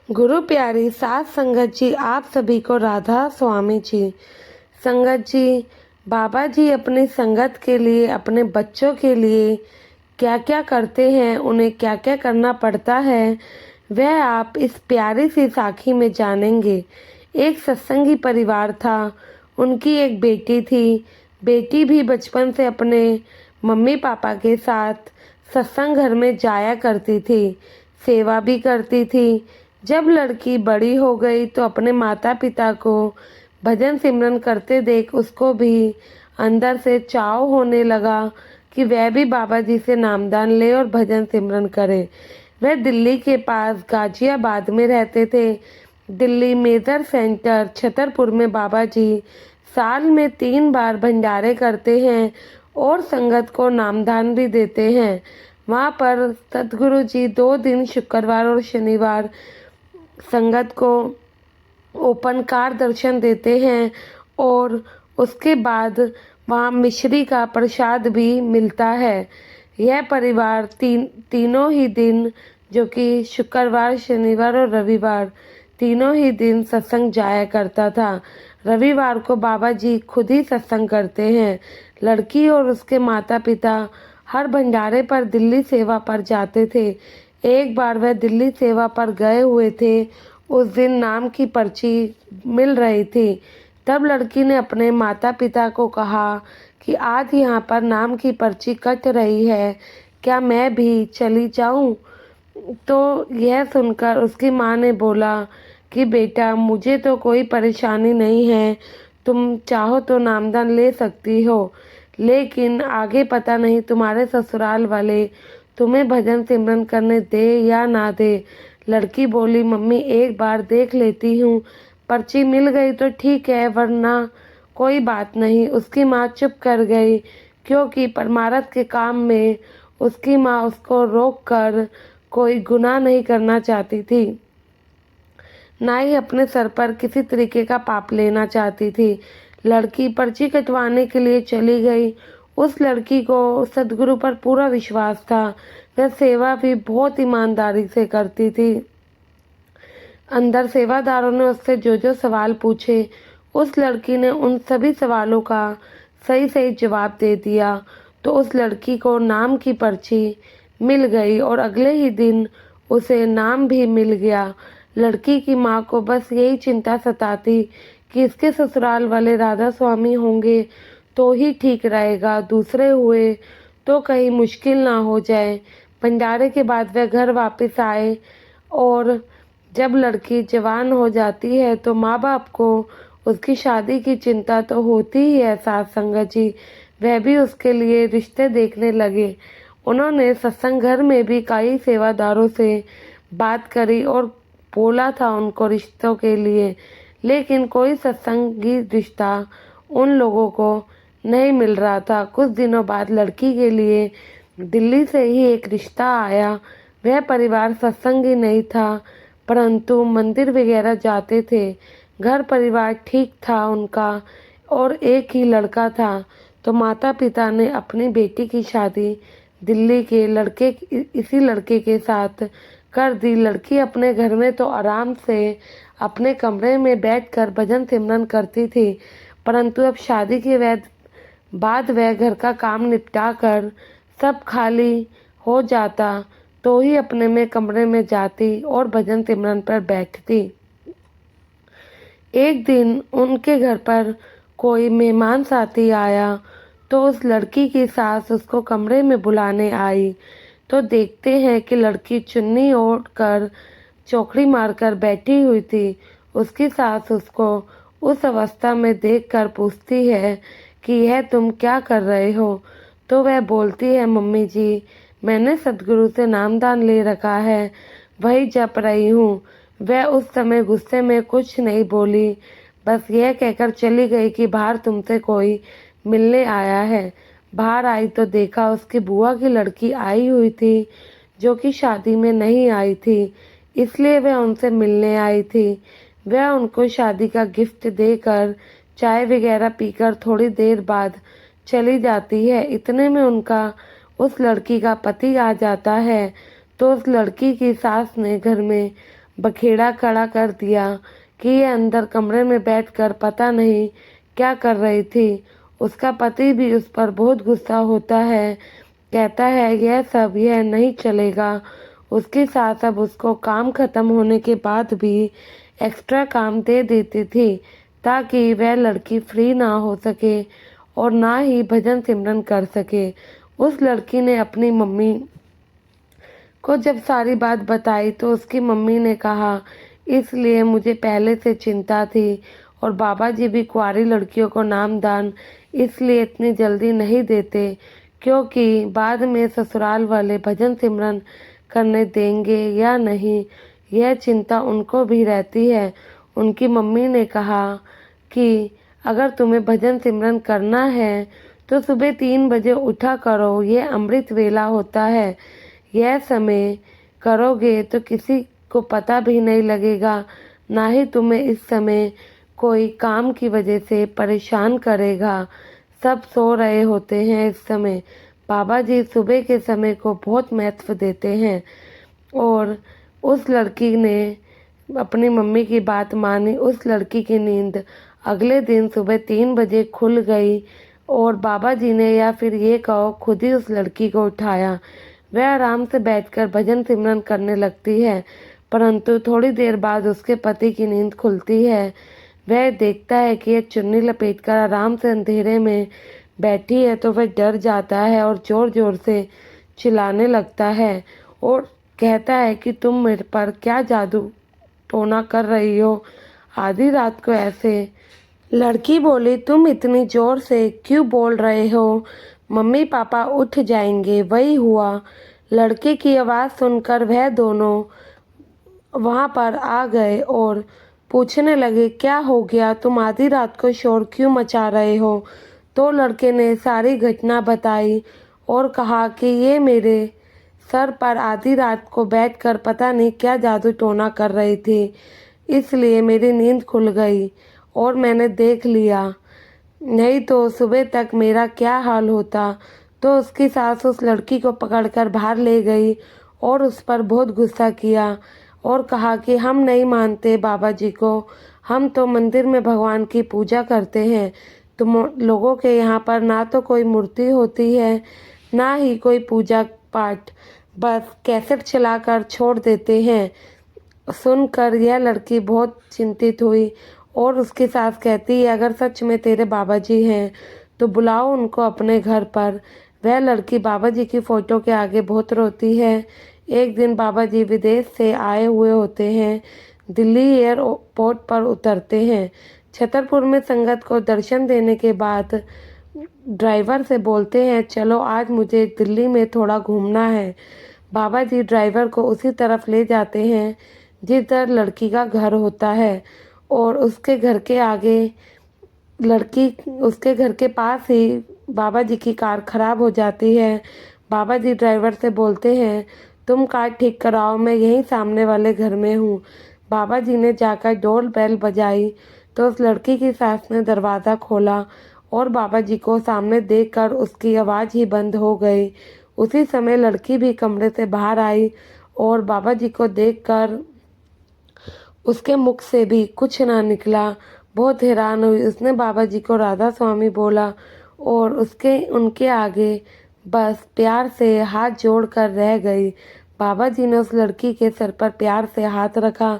गुरु प्यारी सात संगत जी, आप सभी को राधा स्वामी जी। संगत जी, बाबा जी अपनी संगत के लिए, अपने बच्चों के लिए क्या क्या करते हैं, उन्हें क्या क्या करना पड़ता है, वह आप इस प्यारी सी साखी में जानेंगे। एक सत्संगी परिवार था, उनकी एक बेटी थी। बेटी भी बचपन से अपने मम्मी पापा के साथ सत्संग घर में जाया करती थी, सेवा भी करती थी। जब लड़की बड़ी हो गई तो अपने माता पिता को भजन सिमरन करते देख उसको भी अंदर से चाव होने लगा कि वह भी बाबा जी से नामदान ले और भजन सिमरन करे। वह दिल्ली के पास गाजियाबाद में रहते थे। दिल्ली मेजर सेंटर छतरपुर में बाबा जी साल में 3 बार भंडारे करते हैं और संगत को नामदान भी देते हैं। वहाँ पर सतगुरु जी 2 दिन शुक्रवार और शनिवार संगत को ओपन कार दर्शन देते हैं और उसके बाद वहाँ मिश्री का प्रसाद भी मिलता है। यह परिवार तीनों ही दिन, जो कि शुक्रवार, शनिवार और रविवार, तीनों ही दिन सत्संग जाया करता था। रविवार को बाबा जी खुद ही सत्संग करते हैं। लड़की और उसके माता पिता हर भंडारे पर दिल्ली सेवा पर जाते थे। एक बार वह दिल्ली सेवा पर गए हुए थे। उस दिन नाम की पर्ची मिल रही थी। तब लड़की ने अपने माता पिता को कहा कि आज यहाँ पर नाम की पर्ची कट रही है, क्या मैं भी चली जाऊँ? तो यह सुनकर उसकी माँ ने बोला कि बेटा, मुझे तो कोई परेशानी नहीं है, तुम चाहो तो नामदान ले सकती हो, लेकिन आगे पता नहीं तुम्हारे ससुराल वाले तुम्हें भजन सिमरन करने दे या ना दे। लड़की बोली, मम्मी एक बार देख लेती हूँ, पर्ची मिल गई तो ठीक है, वरना कोई बात नहीं। उसकी माँ चुप कर गई, क्योंकि परमार्थ के काम में उसकी माँ उसको रोक कर कोई गुनाह नहीं करना चाहती थी, ना ही अपने सर पर किसी तरीके का पाप लेना चाहती थी। लड़की पर्ची कटवाने के लिए चली गई। उस लड़की को सदगुरु पर पूरा विश्वास था। वह सेवा भी बहुत ईमानदारी से करती थी। अंदर सेवादारों ने उससे जो जो सवाल पूछे, उस लड़की ने उन सभी सवालों का सही सही जवाब दे दिया। तो उस लड़की को नाम की पर्ची मिल गई और अगले ही दिन उसे नाम भी मिल गया। लड़की की माँ को बस यही चिंता सताती कि इसके ससुराल वाले राधा स्वामी होंगे तो ही ठीक रहेगा, दूसरे हुए तो कहीं मुश्किल ना हो जाए। भंडारे के बाद वह घर वापस आए और जब लड़की जवान हो जाती है तो माँ बाप को उसकी शादी की चिंता तो होती ही है। साथ संगत जी, वह भी उसके लिए रिश्ते देखने लगे। उन्होंने सत्संग घर में भी कई सेवादारों से बात करी और बोला था उनको रिश्तों के लिए, लेकिन कोई सत्संगी रिश्ता उन लोगों को नहीं मिल रहा था। कुछ दिनों बाद लड़की के लिए दिल्ली से ही एक रिश्ता आया। वह परिवार सत्संगी नहीं था, परंतु मंदिर वगैरह जाते थे। घर परिवार ठीक था उनका और एक ही लड़का था। तो माता पिता ने अपनी बेटी की शादी दिल्ली के इसी लड़के के साथ कर दी। लड़की अपने घर में तो आराम से अपने कमरे में बैठकर भजन सिमरन करती थी, परंतु अब शादी के बाद वह घर का काम निपटा कर सब खाली हो जाता तो ही अपने में कमरे में जाती और भजन सिमरन पर बैठती। एक दिन उनके घर पर कोई मेहमान साथी आया तो उस लड़की की सास उसको कमरे में बुलाने आई। तो देखते हैं कि लड़की चुन्नी ओढ़ कर चौकड़ी मारकर बैठी हुई थी। उसकी सास उसको उस अवस्था में देखकर पूछती है कि यह तुम क्या कर रहे हो? तो वह बोलती है, मम्मी जी, मैंने सदगुरु से नामदान ले रखा है, वही जप रही हूँ। वह उस समय गुस्से में कुछ नहीं बोली, बस यह कहकर चली गई कि बाहर तुमसे कोई मिलने आया है। बाहर आई तो देखा उसकी बुआ की लड़की आई हुई थी, जो कि शादी में नहीं आई थी, इसलिए वह उनसे मिलने आई थी। वह उनको शादी का गिफ्ट देकर चाय वगैरह पीकर थोड़ी देर बाद चली जाती है। इतने में उनका उस लड़की का पति आ जाता है। तो उस लड़की की सास ने घर में बखेड़ा खड़ा कर दिया कि ये अंदर कमरे में बैठकर पता नहीं क्या कर रही थी। उसका पति भी उस पर बहुत गुस्सा होता है, कहता है यह नहीं चलेगा। उसकी सास अब उसको काम खत्म होने के बाद भी एक्स्ट्रा काम दे देती थी ताकि वह लड़की फ्री ना हो सके और ना ही भजन सिमरन कर सके। उस लड़की ने अपनी मम्मी को जब सारी बात बताई तो उसकी मम्मी ने कहा, इसलिए मुझे पहले से चिंता थी और बाबा जी भी कुंवारी लड़कियों को नामदान इसलिए इतनी जल्दी नहीं देते क्योंकि बाद में ससुराल वाले भजन सिमरन करने देंगे या नहीं, यह चिंता उनको भी रहती है। उनकी मम्मी ने कहा कि अगर तुम्हें भजन सिमरन करना है तो सुबह 3 बजे उठा करो, ये अमृत वेला होता है। यह समय करोगे तो किसी को पता भी नहीं लगेगा, ना ही तुम्हें इस समय कोई काम की वजह से परेशान करेगा। सब सो रहे होते हैं इस समय। बाबा जी सुबह के समय को बहुत महत्व देते हैं और उस लड़की ने अपनी मम्मी की बात मानी। उस लड़की की नींद अगले दिन सुबह 3 बजे खुल गई और बाबा जी ने या फिर ये कहो खुद ही उस लड़की को उठाया। वह आराम से बैठकर भजन सिमरन करने लगती है, परंतु थोड़ी देर बाद उसके पति की नींद खुलती है। वह देखता है कि यह चुन्नी लपेटकर आराम से अंधेरे में बैठी है तो वह डर जाता है और ज़ोर ज़ोर से चिल्लाने लगता है और कहता है कि तुम मेरे पर क्या जादू टोना कर रही हो आधी रात को ऐसे। लड़की बोली, तुम इतनी ज़ोर से क्यों बोल रहे हो, मम्मी पापा उठ जाएंगे। वही हुआ। लड़के की आवाज़ सुनकर वह दोनों वहाँ पर आ गए और पूछने लगे, क्या हो गया, तुम आधी रात को शोर क्यों मचा रहे हो। तो लड़के ने सारी घटना बताई और कहा कि ये मेरे सर पर आधी रात को बैठकर पता नहीं क्या जादू टोना कर रही थी, इसलिए मेरी नींद खुल गई और मैंने देख लिया, नहीं तो सुबह तक मेरा क्या हाल होता। तो उसकी सास उस लड़की को पकड़कर बाहर ले गई और उस पर बहुत गुस्सा किया और कहा कि हम नहीं मानते बाबा जी को, हम तो मंदिर में भगवान की पूजा करते हैं। तुम लोगों के यहाँ पर ना तो कोई मूर्ति होती है ना ही कोई पूजा पाठ, बस कैसेट चलाकर छोड़ देते हैं। सुनकर यह लड़की बहुत चिंतित हुई और उसकी सास कहती है, अगर सच में तेरे बाबा जी हैं तो बुलाओ उनको अपने घर पर। वह लड़की बाबा जी की फ़ोटो के आगे बहुत रोती है। एक दिन बाबा जी विदेश से आए हुए होते हैं, दिल्ली एयरपोर्ट पर उतरते हैं। छतरपुर में संगत को दर्शन देने के बाद ड्राइवर से बोलते हैं, चलो आज मुझे दिल्ली में थोड़ा घूमना है। बाबा जी ड्राइवर को उसी तरफ ले जाते हैं जिधर लड़की का घर होता है और उसके घर के आगे उसके घर के पास ही बाबा जी की कार खराब हो जाती है। बाबा जी ड्राइवर से बोलते हैं, तुम कार ठीक कराओ, मैं यहीं सामने वाले घर में हूँ। बाबा जी ने जाकर डोर बेल बजाई तो उस लड़की की सास ने दरवाज़ा खोला और बाबा जी को सामने देखकर उसकी आवाज़ ही बंद हो गई। उसी समय लड़की भी कमरे से बाहर आई और बाबा जी को देखकर उसके मुख से भी कुछ ना निकला। बहुत हैरान हुई। उसने बाबा जी को राधा स्वामी बोला और उनके आगे बस प्यार से हाथ जोड़कर रह गई। बाबा जी ने उस लड़की के सर पर प्यार से हाथ रखा।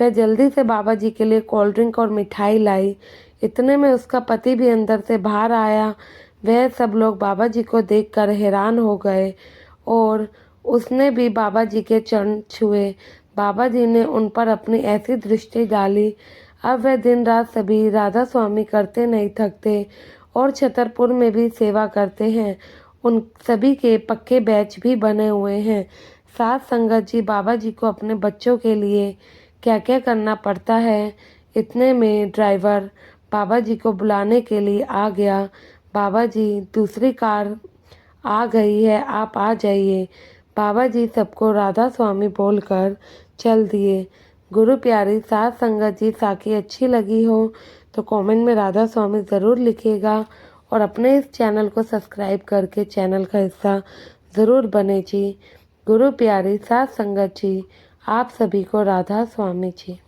वह जल्दी से बाबा जी के लिए कोल्ड ड्रिंक और मिठाई लाई। इतने में उसका पति भी अंदर से बाहर आया। वह सब लोग बाबा जी को देखकर हैरान हो गए और उसने भी बाबा जी के चरण छुए। बाबा जी ने उन पर अपनी ऐसी दृष्टि डाली, अब वह दिन रात सभी राधा स्वामी करते नहीं थकते और छतरपुर में भी सेवा करते हैं। उन सभी के पक्के बैच भी बने हुए हैं। साथ संगत जी बाबा जी को अपने बच्चों के लिए क्या क्या करना पड़ता है। इतने में ड्राइवर बाबा जी को बुलाने के लिए आ गया। बाबा जी, दूसरी कार आ गई है, आप आ जाइए। बाबा जी सबको राधा स्वामी बोलकर चल दिए। गुरु प्यारी साथ संगत जी, साखी अच्छी लगी हो तो कमेंट में राधा स्वामी ज़रूर लिखिएगा और अपने इस चैनल को सब्सक्राइब करके चैनल का हिस्सा ज़रूर बने जी। गुरु प्यारी साथ संगत जी, आप सभी को राधा स्वामी जी।